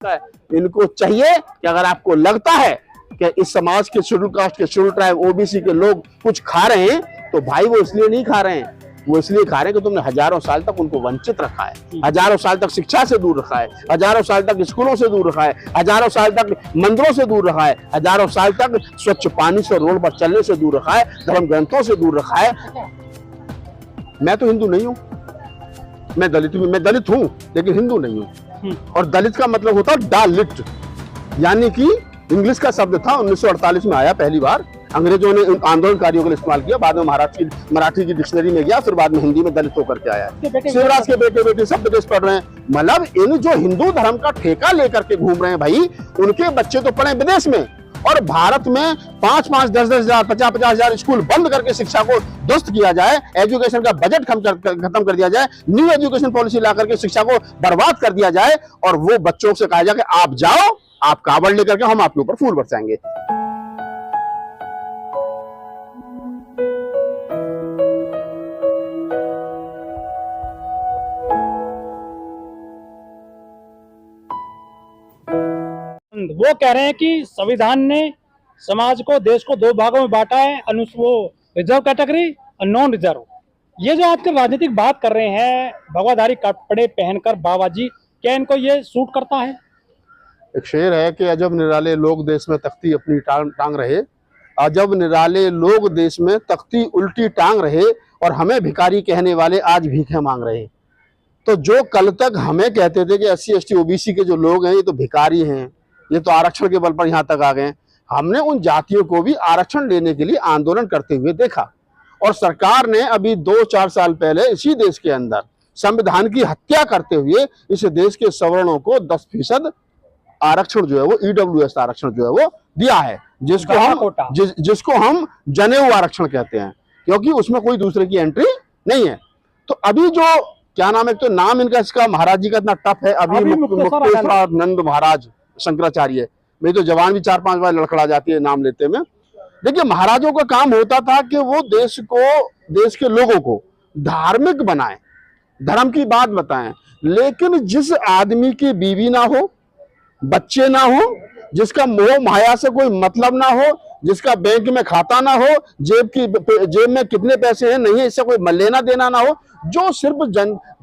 सकता है। इनको चाहिए कि अगर आपको लगता है कि इस समाज के शेड्यूल कास्ट के, शेड्यूल ट्राइब, ओबीसी के लोग कुछ खा रहे हैं, तो भाई वो इसलिए नहीं खा रहे हैं, वो इसलिए खा रहे हैं कि तुमने हजारों साल तक उनको वंचित रखा है, हजारों साल तक शिक्षा से दूर रखा है, हजारों साल तक स्कूलों से दूर रखा है, हजारों साल तक मंदिरों से दूर रखा है, हजारों साल तक स्वच्छ पानी से, रोड पर चलने से दूर रखा है, धर्म ग्रंथों से दूर रखा है। मैं तो हिंदू नहीं हूं, मैं दलित हूं लेकिन हिंदू नहीं हूं। और दलित का मतलब होता है डालिट, यानी कि इंग्लिश का शब्द था, 1948 में आया पहली बार, अंग्रेजों ने उन आंदोलनकारियों के लिए इस्तेमाल किया, बाद में मराठी की डिक्शनरी में गया, फिर बाद में हिंदी में दलित होकर के आया। शिवराज के बेटे बेटी सब विदेश पढ़ रहे हैं, मतलब इन जो हिंदू धर्म का ठेका लेकर के घूम रहे हैं भाई, उनके बच्चे तो पढ़े विदेश में, और भारत में 5-5, 10-10 हजार, 50-50 हजार स्कूल बंद करके शिक्षा को ध्वस्त किया जाए, एजुकेशन का बजट खत्म कर दिया जाए, न्यू एजुकेशन पॉलिसी ला करके शिक्षा को बर्बाद कर दिया जाए, और वो बच्चों से कहा जाए कि आप जाओ, आप कावड़ लेकर के हम आपके ऊपर फूल बरसाएंगे। वो कह रहे हैं कि संविधान ने समाज को, देश को 2 भागों में बांटा है, रिजर्व कैटेगरी और नॉन रिजर्व। ये जो आजकल राजनीतिक बात कर रहे हैं, भगवाधारी कपड़े पहनकर बाबा जी, क्या इनको ये सूट करता है? एक शेर है कि अजब निराले लोग देश में तख्ती अपनी टांग रहे, अजब निराले लोग देश में तख्ती उल्टी टांग रहे, और हमें भिखारी कहने वाले आज भीखें मांग रहे। तो जो कल तक हमें कहते थे कि SC ST OBC के जो लोग हैं ये तो भिखारी हैं, ये तो आरक्षण के बल पर यहाँ तक आ गए, हमने उन जातियों को भी आरक्षण लेने के लिए आंदोलन करते हुए देखा। और सरकार ने अभी 2-4 साल पहले इसी देश के अंदर संविधान की हत्या करते हुए इस देश के सवर्णों को 10% आरक्षण जो है वो EWS आरक्षण जो है वो दिया है, जिसको हम जनेऊ आरक्षण कहते हैं, क्योंकि उसमें कोई दूसरे की एंट्री नहीं है। तो अभी जो क्या नाम है, तो नाम इनका, इसका महाराज जी का इतना टफ है, अभी मुक्तेश्वरानंद महाराज शंकराचार्य, मेरी तो जवान भी 4-5 बार लड़खड़ा जाती है नाम लेते में। देखिए, महाराजों का काम होता था कि वो देश के लोगों को धार्मिक बनाएं, धर्म की बात बताएं, लेकिन जिस आदमी की बीवी ना हो, बच्चे ना हो, जिसका मोह माया से कोई मतलब ना हो, जिसका बैंक में खाता ना हो, जेब में कितने पैसे हैं नहीं है इससे कोई लेना देना ना हो, जो सिर्फ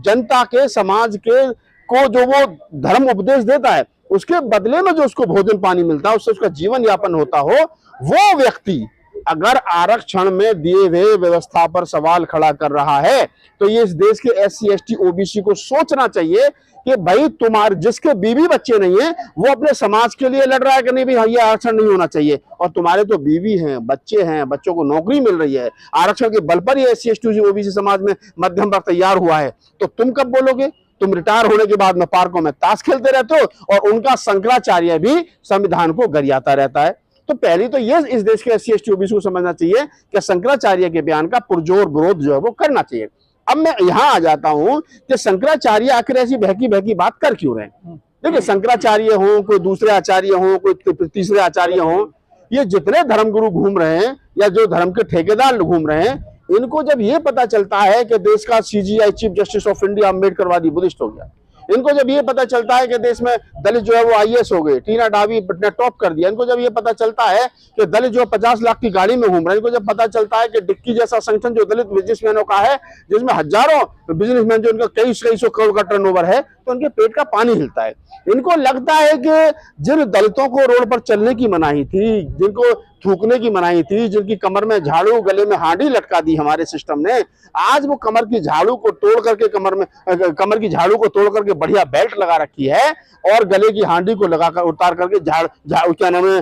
जनता के, समाज के को जो वो धर्म उपदेश देता है, उसके बदले में जो उसको भोजन पानी मिलता है, उससे उसका जीवन यापन होता हो, वो व्यक्ति अगर आरक्षण में दिए हुए व्यवस्था पर सवाल खड़ा कर रहा है, तो ये इस देश के SC ST OBC को सोचना चाहिए कि भाई तुम्हारे जिसके बीवी बच्चे नहीं है वो अपने समाज के लिए लड़ रहा है कि नहीं भाई ये आरक्षण नहीं होना चाहिए, और तुम्हारे तो बीवी हैं, बच्चे हैं, बच्चों को नौकरी मिल रही है, आरक्षण के बल पर ये SC ST OBC समाज में मध्यम वर्ग तैयार हुआ है, तो तुम कब बोलोगे? तुम रिटायर होने के बाद में पार्कों में ताश खेलते रहते हो, और उनका शंकराचार्य भी संविधान को गरियाता रहता है। तो पहली तो ये इस देश के SC ST OBC को समझना चाहिए कि शंकराचार्य के बयान का पुरजोर विरोध जो है वो करना चाहिए। अब मैं यहां आ जाता हूं कि शंकराचार्य आखिर ऐसी बहकी बात कर क्यों रहे हैं। देखिए, शंकराचार्य हो, कोई दूसरे आचार्य हो, कोई तीसरे आचार्य हो, ये जितने धर्मगुरु घूम रहे हैं या जो धर्म के ठेकेदार घूम रहे हैं, इनको जब ये पता चलता है कि देश का CGI chief justice of India अम्बेडकरवादी बुद्धिस्ट हो गया, इनको जब ये पता चलता है कि देश में दलित जो है वो IAS हो गए, टीना डावी ने टॉप कर दिया, इनको जब ये पता चलता है कि दलित जो 50 लाख की गाड़ी में घूम रहे हैं, इनको जब पता चलता है कि डिक्की जैसा संगठन जो दलित बिजनेसमैनों का है, जिसमें हजारों बिजनेसमैन जो इनका कई सौ करोड़ का टर्नओवर है, तो उनके पेट का पानी हिलता है। इनको लगता है कि जिन दलितों को रोड पर चलने की मनाही थी, जिनको थूकने की मनाही थी, जिनकी कमर में झाड़ू, गले में हांडी लटका दी हमारे सिस्टम ने, आज वो कमर की झाड़ू को तोड़ करके कमर की झाड़ू को तोड़ करके बढ़िया बेल्ट लगा रखी है, और गले की हांडी को लगाकर उतार करके क्या नाम है,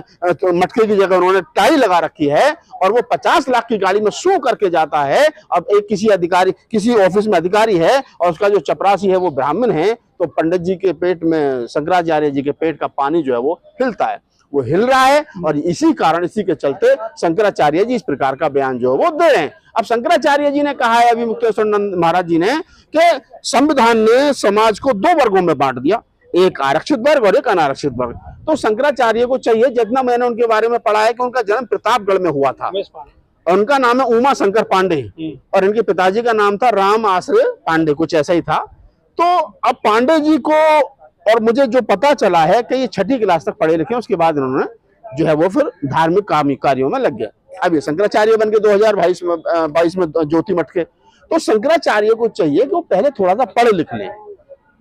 मटके की जगह उन्होंने टाई लगा रखी है, और वो 50 लाख की गाड़ी में सू करके जाता है। अब एक किसी ऑफिस में अधिकारी है, और उसका जो चपरासी है वो ब्राह्मण है, तो पंडित जी के पेट में, शंकराचार्य जी के पेट का पानी जो है वो हिलता है, वो हिल रहा है। और इसी के चलते शंकराचार्य जी इस प्रकार का बयान जो है वो दे रहे हैं। अब शंकराचार्य जी ने कहा है, अभी मुक्तेश्वरानंद महाराज जी ने, कि संविधान ने समाज को 2 वर्गों में बांट दिया, एक आरक्षित वर्ग और एक अनारक्षित वर्ग। तो शंकराचार्य को चाहिए, जितना मैंने उनके बारे में पढ़ा है, कि उनका जन्म प्रतापगढ़ में हुआ था, और उनका नाम है उमा शंकर पांडे, और इनके पिताजी का नाम था राम आश्रय पांडे, कुछ ऐसा ही था। तो अब पांडे जी को और मुझे जो पता चला है कि ये 6ठी क्लास तक पढ़े लिखे, उसके बाद इन्होंने जो है वो फिर धार्मिक कार्यों में लग गया। अब ये शंकराचार्य बन के 2022 में ज्योति मठ के। तो शंकराचार्य को चाहिए कि वो पहले थोड़ा सा पढ़ लिख लें,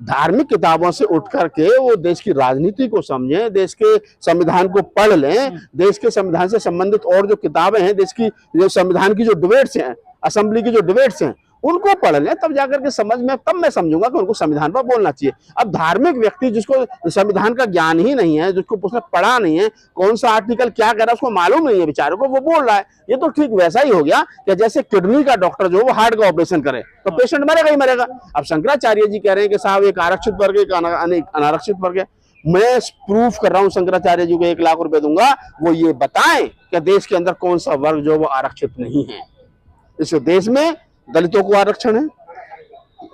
धार्मिक किताबों से उठ करके वो देश की राजनीति को समझें, देश के संविधान को पढ़ लें, देश के संविधान से संबंधित और जो किताबें हैं, देश की जो संविधान की जो डिबेट्स हैं, असेंबली की जो डिबेट्स हैं, उनको पढ़ लें, तब जाकर के समझ में, तब मैं समझूंगा कि उनको संविधान पर बोलना चाहिए। अब धार्मिक व्यक्ति जिसको संविधान का ज्ञान ही नहीं है, जिसको उसने पढ़ा नहीं है, कौन सा आर्टिकल क्या कह रहा है उसको मालूम नहीं है बेचारे को, वो बोल रहा है। ये तो ठीक वैसा ही हो गया कि जैसे किडनी का डॉक्टर जो वो हार्ट का ऑपरेशन करे तो पेशेंट मरेगा ही मरेगा। अब शंकराचार्य जी कह रहे हैं कि साहब एक आरक्षित वर्ग, एक अनारक्षित वर्ग है। मैं प्रूफ कर रहा हूं शंकराचार्य जी को 1 लाख रुपए दूंगा, वो ये बताएं कि देश के अंदर कौन सा वर्ग जो वो आरक्षित नहीं है। इस देश में दलितों को आरक्षण है,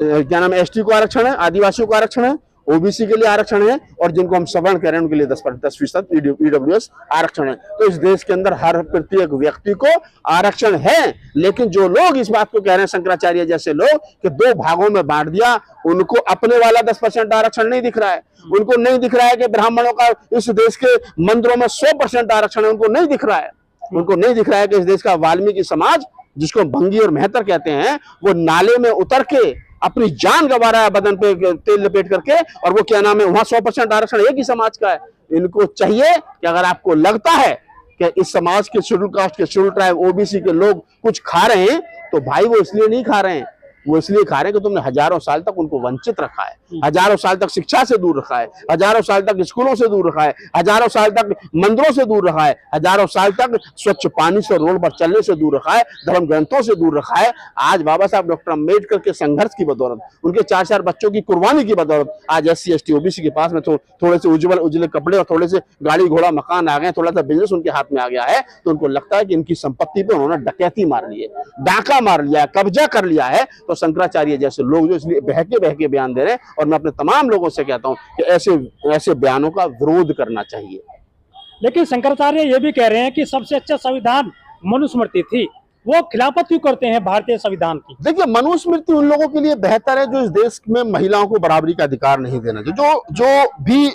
क्या नाम है, एसटी को आरक्षण है, आदिवासियों को आरक्षण है, ओबीसी के लिए आरक्षण है, और जिनको हम सवर्ण कह रहे हैं उनके लिए 10% ईडब्ल्यूएस आरक्षण है। तो इस देश के अंदर हर प्रत्येक व्यक्ति को आरक्षण है। लेकिन जो लोग इस बात को कह रहे हैं, शंकराचार्य जैसे लोग, कि 2 भागों में बांट दिया, उनको अपने वाला 10% आरक्षण नहीं दिख रहा है। उनको नहीं दिख रहा है कि ब्राह्मणों का इस देश के मंदिरों में 100% आरक्षण है, उनको नहीं दिख रहा है। उनको नहीं दिख रहा है कि इस देश का वाल्मीकि समाज, जिसको भंगी और मेहतर कहते हैं, वो नाले में उतर के अपनी जान गंवा रहा है, बदन पे तेल लपेट करके, और वो क्या नाम है, वहां 100% आरक्षण एक ही समाज का है। इनको चाहिए कि अगर आपको लगता है कि इस समाज के शेड्यूल कास्ट के, शेड्यूल ट्राइब, ओबीसी के लोग कुछ खा रहे हैं, तो भाई वो इसलिए नहीं खा रहे हैं, वो इसलिए खा रहे हैं कि तुमने हजारों साल तक उनको वंचित रखा है, हजारों साल तक शिक्षा से दूर रखा है, हजारों साल तक स्कूलों से दूर रखा है, हजारों साल तक मंदिरों से दूर रखा है, हजारों साल तक स्वच्छ पानी से, रोड पर चलने से दूर रखा है, धर्म ग्रंथों से दूर रखा है। आज बाबा साहब डॉक्टर अम्बेडकर के संघर्ष की बदौलत, उनके 4 बच्चों की कुर्बानी की बदौलत आज SC ST OBC के पास में थोड़े से उजले कपड़े और थोड़े से गाड़ी घोड़ा मकान आ गए, थोड़ा सा बिजनेस उनके हाथ में आ गया है। तो उनको लगता है कि इनकी संपत्ति पे उन्होंने डकैती मार ली है, डाका मार लिया है, कब्जा कर लिया है। तो शंकराचार्य जैसे लोग जो इसलिए बहके बयान दे रहे हैं, और मैं अपने तमाम लोगों से कहता हूं कि ऐसे बयानों का विरोध करना चाहिए। लेकिन शंकराचार्य ये भी कह रहे हैं कि सबसे अच्छा संविधान मनुस्मृति थी, वो खिलाफत क्यों करते हैं भारतीय संविधान की? देखिए, मनुस्मृति उन लोगों के लिए बेहतर है जो इस देश में महिलाओं को बराबरी का अधिकार नहीं देना चाहिए। जो भी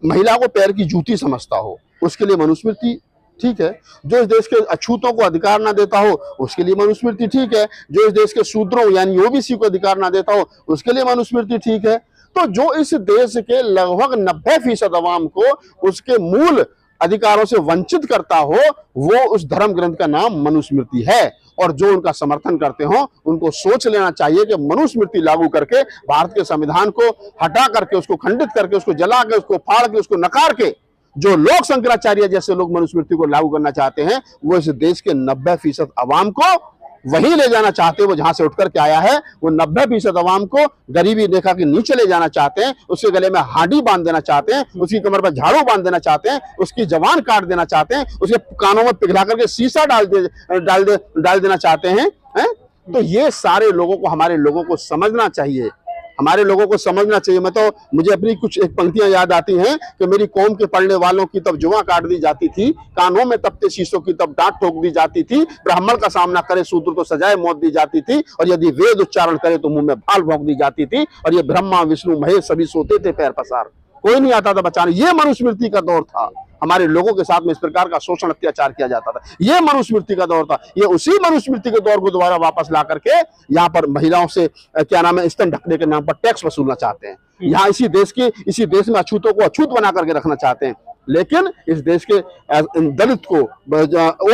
महिला को पैर की जूती समझता हो, उसके लिए मनुस्मृति ठीक है। जो इस देश के अछूतों को अधिकार ना देता हो, उसके लिए मनुस्मृति ठीक है। जो इस देश के शूद्रों यानी ओबीसी को अधिकार ना देता हो, उसके लिए मनुस्मृति ठीक है। तो जो इस देश के लगभग 90% अवाम को उसके मूल अधिकारों से वंचित करता हो, वो उस धर्म ग्रंथ का नाम मनुस्मृति है। और जो उनका समर्थन करते हो, उनको सोच लेना चाहिए कि मनुस्मृति लागू करके भारत के संविधान को हटा करके, उसको खंडित करके, उसको जला के, उसको फाड़ के, उसको नकार के, जो लोग शंकराचार्य जैसे लोग मनुस्मृति को लागू करना चाहते हैं, वो इस देश के 90% अवाम को वहीं ले जाना चाहते हैं। वो जहां से उठकर के आया है, वो 90% अवाम को गरीबी रेखा के नीचे ले जाना चाहते हैं। उसके गले में हाडी बांध देना चाहते हैं, उसकी कमर पर झाड़ू बांध देना चाहते हैं, उसकी जवान काट देना चाहते हैं, उसके कानों में पिघला करके शीशा डाल देना चाहते हैं। तो ये सारे लोगों को, हमारे लोगों को समझना चाहिए, हमारे लोगों को समझना चाहिए। मुझे अपनी कुछ एक पंक्तियां याद आती हैं कि मेरी कौम के पढ़ने वालों की तब जुआ काट दी जाती थी, कानों में तपते शीशों की तब डांट ठोक दी जाती थी, ब्राह्मण का सामना करे शूद्र तो सजाए मौत दी जाती थी, और यदि वेद उच्चारण करे तो मुंह में भाल भोंक दी जाती थी, और ये ब्रह्मा विष्णु महेश सभी सोते थे पैर पसार, कोई नहीं आता था बचाने। ये मनुस्मृति का दौर था। हमारे लोगों के साथ में इस प्रकार का शोषण अत्याचार किया जाता था, ये मनुस्मृति का दौर था। ये उसी मनुस्मृति के दौर को दोबारा वापस ला करके यहाँ पर महिलाओं से क्या नाम है, स्तन ढकने के नाम पर टैक्स वसूलना चाहते हैं। यहाँ इसी देश में अछूतों को अछूत बना करके रखना चाहते हैं। लेकिन इस देश के दलित को,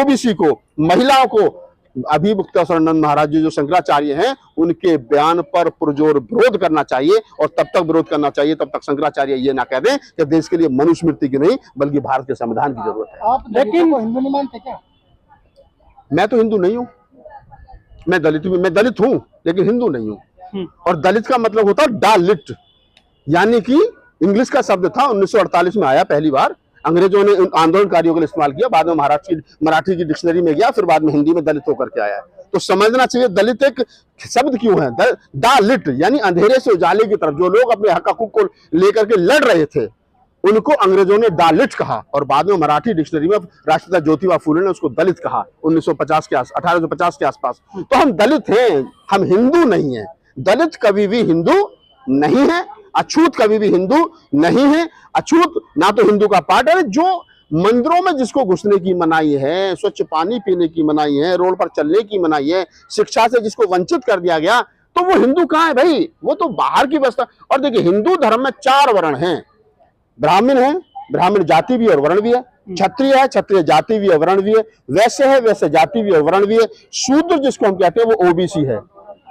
ओबीसी को, महिलाओं को, अभी मुक्तेश्वरानंद महाराज जी जो शंकराचार्य हैं, उनके बयान पर पुरजोर विरोध करना चाहिए। और तब तक विरोध करना चाहिए तब तक शंकराचार्य ये ना कह दें कि देश के लिए मनुस्मृति की नहीं बल्कि भारत के संविधान की जरूरत है। आप लेकिन हिंदू नहीं मानते क्या? मैं तो हिंदू नहीं हूँ, मैं दलित हूँ लेकिन हिंदू नहीं हूँ। और दलित का मतलब होता है डालिट, यानी कि इंग्लिश का शब्द था, 1948 में आया पहली बार, अंग्रेजों ने आंदोलनकारियों के लिए इस्तेमाल किया, बाद में मराठी की डिक्शनरी में गया, फिर बाद में हिंदी में दलित होकर के आया। तो समझना चाहिए दलित एक शब्द क्यों है। दालिट यानी अंधेरे से उजाले की तरफ, जो लोग अपने हक हकूक को लेकर के लड़ रहे थे, उनको अंग्रेजों ने दालिट कहा, और बाद में मराठी डिक्शनरी में राष्ट्रपिता ज्योतिबा फूले ने उसको दलित कहा 1850 के आसपास। तो हम दलित हैं, हम हिंदू नहीं हैं। दलित कभी भी हिंदू नहीं है। अछूत कभी भी हिंदू नहीं है। अछूत ना तो हिंदू का पार्ट है। जो मंदिरों में जिसको घुसने की मनाही है, स्वच्छ पानी पीने की मनाही है, रोड पर चलने की मनाही है, शिक्षा से जिसको वंचित कर दिया गया, तो वो हिंदू कहाँ है भाई? वो तो बाहर की व्यवस्था। और देखिए, हिंदू धर्म में 4 वर्ण हैं। ब्राह्मण है, ब्राह्मण जाति भी और वर्ण भी है। क्षत्रिय है, क्षत्रिय जाति भी और वर्ण भी है। वैश्य है, वैश्य जाति भी और वर्ण भी है। शूद्र जिसको हम कहते हैं वो ओबीसी है।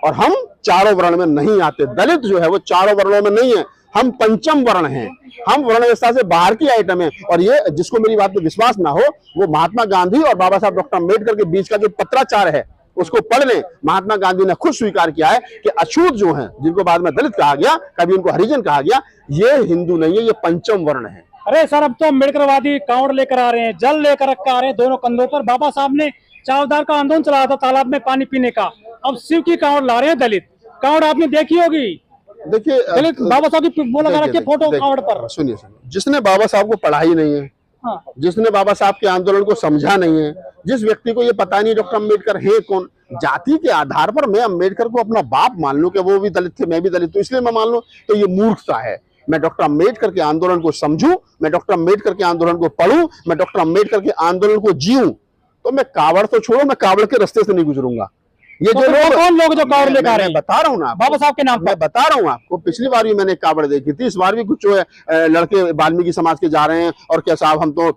और हम चारों वर्ण में नहीं आते। दलित जो है वो चारों वर्णों में नहीं है, हम पंचम वर्ण हैं। हम वर्ण व्यवस्था से बाहर की आइटम है। और ये जिसको मेरी बात पे विश्वास ना हो, वो महात्मा गांधी और बाबा साहब डॉक्टर अम्बेडकर के बीच का जो पत्राचार है उसको पढ़ लें। महात्मा गांधी ने खुद स्वीकार किया है कि अछूत जो हैं, जिनको बाद में दलित कहा गया, कभी उनको हरिजन कहा गया, ये हिंदू नहीं है, ये पंचम वर्ण है। अरे सर, अब तो अम्बेडकरवादी कांवड़ लेकर आ रहे हैं, जल लेकर रख आ रहे हैं दोनों कंधों पर। बाबा साहब ने चावदार का आंदोलन चलाया था तालाब में पानी पीने का। अब शिव की कांवड़ ला रहे हैं दलित। कांवड़ आपने देखी होगी, देखिए दलित बाबा साहब की वो लगा रखी फोटो कांवड़ पर। सुनिए, जिसने बाबा साहब को पढ़ा ही नहीं है, हाँ। जिसने बाबा साहब के आंदोलन को समझा नहीं है, जिस व्यक्ति को ये पता नहीं डॉक्टर अम्बेडकर है कौन, जाति के आधार पर मैं अम्बेडकर को अपना बाप मान लूं कि वो भी दलित थे, मैं भी दलित हूं, इसलिए मैं मान लूं, तो ये मूर्खता है। मैं डॉक्टर अम्बेडकर के आंदोलन को समझूं, मैं डॉक्टर अम्बेडकर के आंदोलन को पढ़ूं, मैं डॉक्टर अम्बेडकर के आंदोलन को जीऊं, तो मैं कावड़ तो छोड़ो, मैं कावड़ के रास्ते से नहीं गुजरूंगा। ये तो जो लोग, कौन लोग जो कावड़ लेकर आ रहे हैं? बता रहा हूँ ना बाबा साहब के नाम पर। मैं बता रहा हूँ आपको। पिछली बार भी मैंने कावड़ देखी थी, इस बार भी कुछ जो है लड़के वाल्मीकि समाज के जा रहे हैं और क्या साहब हम तो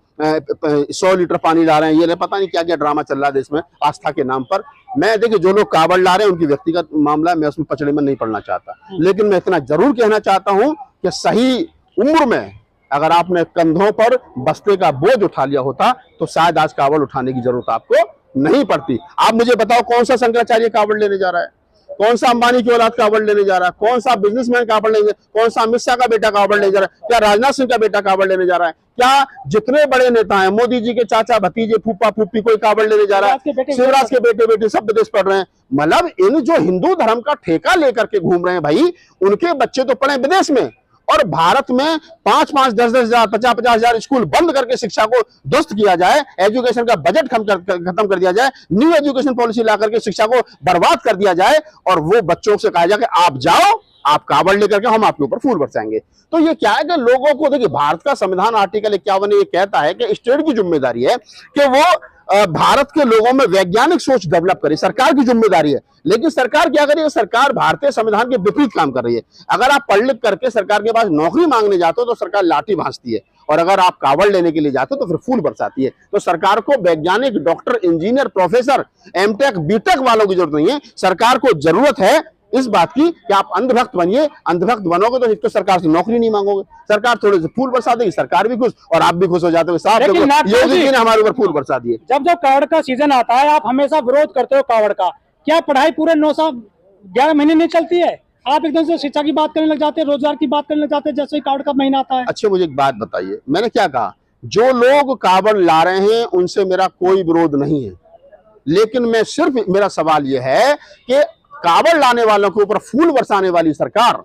100 लीटर पानी ला रहे हैं, ये पता नहीं क्या क्या ड्रामा चल रहा है देश में आस्था के नाम पर। मैं देखिए, जो लोग कावड़ ला रहे हैं उनकी व्यक्तिगत मामला है, मैं उसमें पचड़े में नहीं पड़ना चाहता, लेकिन मैं इतना जरूर कहना चाहता हूँ कि सही उम्र में अगर आपने कंधों पर बस्ते का बोझ उठा लिया होता तो शायद आज कावड़ उठाने की जरूरत आपको नहीं पड़ती। आप मुझे बताओ, कौन सा शंकराचार्य कावड़ लेने जा रहा है? कौन सा अंबानी की औलाद कावड़ लेने जा रहा है? कौन सा बिजनेसमैन कावड़ लेने, कौन सा अमित शाह का बेटा कावड़ लेने जा रहा है? क्या राजनाथ सिंह का बेटा कावड़ लेने जा रहा है? क्या जितने बड़े नेता हैं, मोदी जी के चाचा भतीजे फूफा फूफी, कोई कावड़ लेने जा रहा है? शिवराज के बेटे बेटे सब विदेश पढ़ रहे हैं। मतलब इन जो हिंदू धर्म का ठेका लेकर के घूम रहे हैं भाई, उनके बच्चे तो पढ़े विदेश में, और भारत में 5-5, 10-10 हजार, 50-50 हजार स्कूल बंद करके शिक्षा को ध्वस्त किया जाए, एजुकेशन का बजट खत्म कर दिया जाए, न्यू एजुकेशन पॉलिसी ला करके शिक्षा को बर्बाद कर दिया जाए, और वो बच्चों से कहा जाए कि आप जाओ, आप कावड़ लेकर के हम आपके ऊपर फूल बरसाएंगे। तो ये क्या है कि लोगों को, देखिए, भारत का संविधान आर्टिकल 51 ये कहता है कि स्टेट की जिम्मेदारी है कि वो भारत के लोगों में वैज्ञानिक सोच डेवलप करे, सरकार की जिम्मेदारी है। लेकिन सरकार क्या कर रही है? सरकार भारतीय संविधान के विपरीत काम कर रही है। अगर आप पढ़ लिख करके सरकार के पास नौकरी मांगने जाते हो तो सरकार लाठी भांजती है, और अगर आप कावड़ लेने के लिए जाते हो तो फिर फूल बरसाती है। तो सरकार को वैज्ञानिक, doctor, engineer, professor, MTech, BTech वालों की जरूरत नहीं है। सरकार को जरूरत है इस बात की कि आप अंधभक्त बनिए। अंधभक्त बनोगे तो एक तो सरकार से नौकरी नहीं मांगोगे, सरकार थोड़े से फूल बरसा देगी, सरकार भी खुश और आप भी खुश हो जाते हो। साहब योगी जी ने हमारे ऊपर फूल बरसा दिए। जब जब कावड़ का सीजन आता है आप हमेशा विरोध करते हो कावड़ का। क्या पढ़ाई पूरे 9 साल 11 महीने नहीं चलती है? आप एकदम से शिक्षा की बात करने लग जाते हैं, रोजगार की बात करने लग जाते हैं जैसे ही कावड़ का महीना आता है। अच्छा, मुझे एक बात बताइए, मैंने क्या कहा? जो लोग कावड़ ला रहे हैं उनसे मेरा कोई विरोध नहीं है, लेकिन मैं सिर्फ, मेरा सवाल यह है कि कावड़ लाने वालों के ऊपर फूल बरसाने वाली सरकार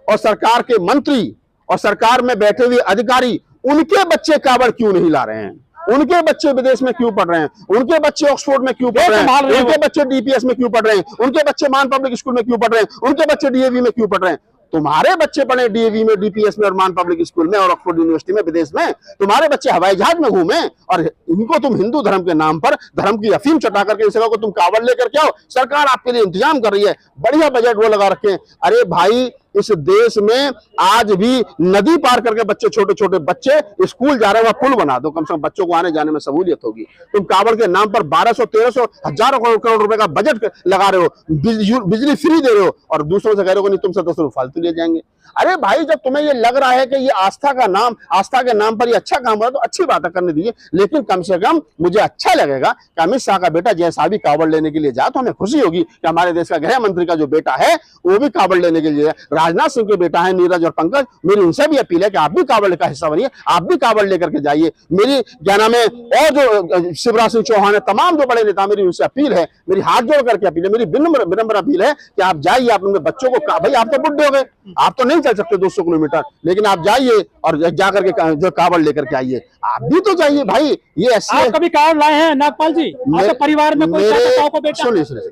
और सरकार के मंत्री और सरकार में बैठे हुए अधिकारी, उनके बच्चे कावड़ क्यों नहीं ला रहे हैं? उनके बच्चे विदेश में क्यों पढ़ रहे हैं? उनके बच्चे ऑक्सफोर्ड में क्यों पढ़ रहे हैं? उनके बच्चे डीपीएस में क्यों पढ़ रहे हैं? उनके बच्चे मान पब्लिक स्कूल में क्यों पढ़ रहे हैं? उनके बच्चे डीएवी में क्यों पढ़ रहे हैं? तुम्हारे बच्चे पढ़े डीएवी में, डीपीएस में और मान पब्लिक स्कूल में और ऑक्सफोर्ड यूनिवर्सिटी में विदेश में, तुम्हारे बच्चे हवाई जहाज में घूमे, और इनको तुम हिंदू धर्म के नाम पर धर्म की अफीम चटा करके इस जगह को तुम कावड़ लेकर के आओ। सरकार आपके लिए इंतजाम कर रही है, बढ़िया बजट वो लगा रखे हैं। अरे भाई, इस देश में आज भी नदी पार करके बच्चे, छोटे छोटे बच्चे स्कूल जा रहे हैं, वहां पुल बना दो, कम से कम बच्चों को आने जाने में सहूलियत होगी। तुम कावड़ के नाम पर 1200, 1300, हजारों करोड़ रुपए का बजट लगा रहे हो, बिजली फ्री दे रहे हो, और दूसरों से कह रहे हो नहीं तुमसे 10 रुपए फालतू ले जाएंगे। अरे भाई, जब तुम्हें ये लग रहा है कि ये आस्था के नाम पर ये अच्छा काम हो रहा है तो अच्छी बात करने दीजिए, लेकिन कम से कम मुझे अच्छा लगेगा कि अमित शाह का बेटा जैसा भी कावड़ लेने के लिए जाए तो हमें खुशी होगी कि हमारे देश का गृह मंत्री का जो बेटा है वो भी कावड़ लेने के लिए। राजनाथ सिंह के बेटा है नीरज और पंकज, मेरी उनसे भी अपील है कि आप भी कावड़ का हिस्सा बनिए, आप भी कावड़ लेकर के जाइए। मेरी क्या नाम है, और जो शिवराज सिंह चौहान है, तमाम जो बड़े नेता, मेरी उनसे अपील है, मेरी हाथ जोड़ करके अपील है, मेरी विनम्र अपील है कि आप जाइए, आप अपने बच्चों को, भाई आप तो बुढ़े हो गए, आप तो नहीं चल सकते 200 किलोमीटर, लेकिन आप जाइए और जाकर के जो कावड़ लेकर के आइए, आप भी तो जाइए भाई। ये ऐसे आप कभी कावड़ लाए हैं नागपाल जी? आपके परिवार में कोई चाचा को बेटा? सुनिए,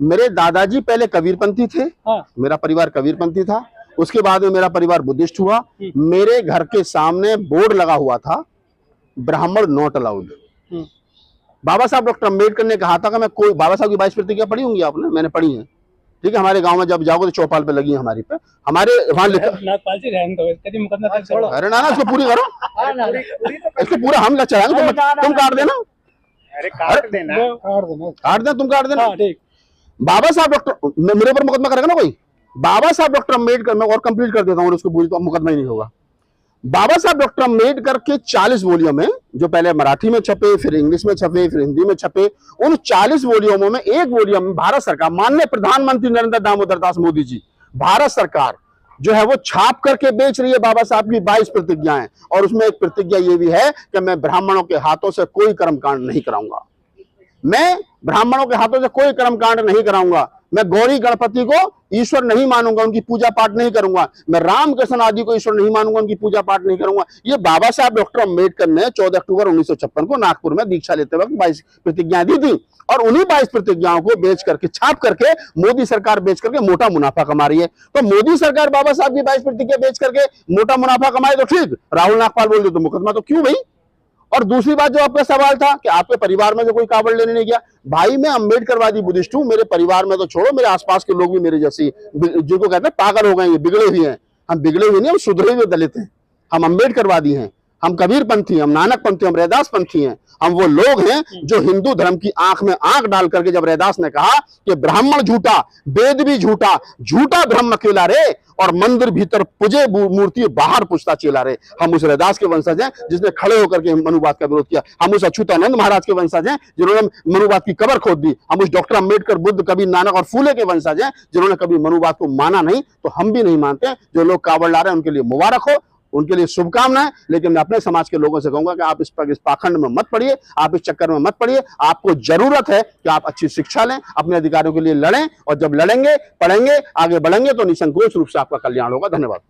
मेरे दादाजी पहले कबीरपंथी थे। हाँ। मेरा परिवार कबीरपंथी था, उसके बाद में मेरा परिवार बुद्धिस्ट हुआ। मेरे घर के सामने बोर्ड लगा हुआ था, ब्राह्मण नॉट अलाउड। बाबा साहब डॉक्टर अम्बेडकर ने कहा था कि मैं कोई, बाबा साहब की 22 प्रतिज्ञा पढ़ी होंगी आपने, मैंने पढ़ी है, ठीक है। हमारे गांव में जब जाओगे तो चौपाल पे लगी है हमारी पे, हमारे वहां लिखा। अरे ना इसको पूरी करो, इसको पूरा हम चलाएंगे, तुम काट देना, काट देना, तुम काट देना। बाबा साहब डॉक्टर, मेरे ऊपर मुकदमा करेगा ना कोई, बाबा साहब डॉक्टर अम्बेडकर, मैं और कंप्लीट कर देता हूँ उसको पूरी, तो मुकदमा ही नहीं होगा। बाबा साहब डॉक्टर अम्बेडकर के 40 वॉल्यूम है, जो पहले मराठी में छपे, फिर इंग्लिश में छपे, फिर हिंदी में छपे। उन 40 वॉल्यूमों में एक वॉल्यूम में भारत सरकार, माननीय प्रधानमंत्री नरेंद्र दामोदर दास मोदी जी, भारत सरकार जो है वो छाप करके बेच रही है बाबा साहब की 22 प्रतिज्ञाएं। और उसमें एक प्रतिज्ञा ये भी है कि मैं ब्राह्मणों के हाथों से कोई कर्मकांड नहीं कराऊंगा, मैं ब्राह्मणों के हाथों से कोई कर्मकांड नहीं कराऊंगा, मैं गौरी गणपति को ईश्वर नहीं मानूंगा, उनकी पूजा पाठ नहीं करूंगा, मैं राम कृष्ण आदि को ईश्वर नहीं मानूंगा, उनकी पूजा पाठ नहीं करूंगा। ये बाबा साहब डॉक्टर अम्बेडकर ने 14 अक्टूबर 1956 को नागपुर में दीक्षा लेते वक्त 22 प्रतिज्ञाएं दी थी। और उन्हीं 22 प्रतिज्ञाओं को बेच करके, छाप करके मोदी सरकार बेच करके मोटा मुनाफा कमा रही है। तो मोदी सरकार बाबा साहब की 22 प्रतिज्ञा बेच करके मोटा मुनाफा कमाए तो ठीक, राहुल नागपाल बोल दे तो मुकदमा तो क्यों भाई। और दूसरी बात, जो आपका सवाल था कि आपके परिवार में से कोई कावड़ लेने नहीं गया, भाई मैं अम्बेडकरवादी बुद्धिस्ट हूं, मेरे परिवार में तो छोड़ो, मेरे आसपास के लोग भी मेरे जैसे, जिनको कहते हैं पागल हो गए, ये बिगड़े हुए हैं। हम बिगड़े हुए नहीं, हम सुधरे हुए दलित हैं, हम अम्बेडकरवादी हैं, हम कबीर पंथी, हम नानक पंथी, हम रैदास पंथी हैं। हम वो लोग हैं जो हिंदू धर्म की आंख में आंख डाल करके, जब रैदास ने कहा कि ब्राह्मण झूठा, वेद भी झूठा, झूठा ब्रह्म अकेला रे, और मंदिर भीतर पूजे मूर्ति बाहर पूछता चेला रे, हम उस रैदास के वंशज हैं जिसने खड़े होकर के मनुवाद का विरोध किया। हम उस अच्युतानंद महाराज के वंशज हैं जिन्होंने मनुवाद की कब्र खोद दी। हम उस डॉक्टर अम्बेडकर, बुद्ध, कबीर, नानक और फूले के वंशज हैं जिन्होंने कभी मनुवाद को माना नहीं। तो हम भी नहीं मानते। जो लोग कावड़ ला रहे हैं उनके लिए मुबारक हो, उनके लिए शुभकामनाएं। लेकिन मैं अपने समाज के लोगों से कहूंगा कि आप इस पाखंड में मत पड़िए, आप इस चक्कर में मत पड़िए। आपको जरूरत है कि आप अच्छी शिक्षा लें, अपने अधिकारों के लिए लड़ें, और जब लड़ेंगे, पढ़ेंगे, आगे बढ़ेंगे तो निसंकोच रूप से आपका कल्याण होगा। धन्यवाद।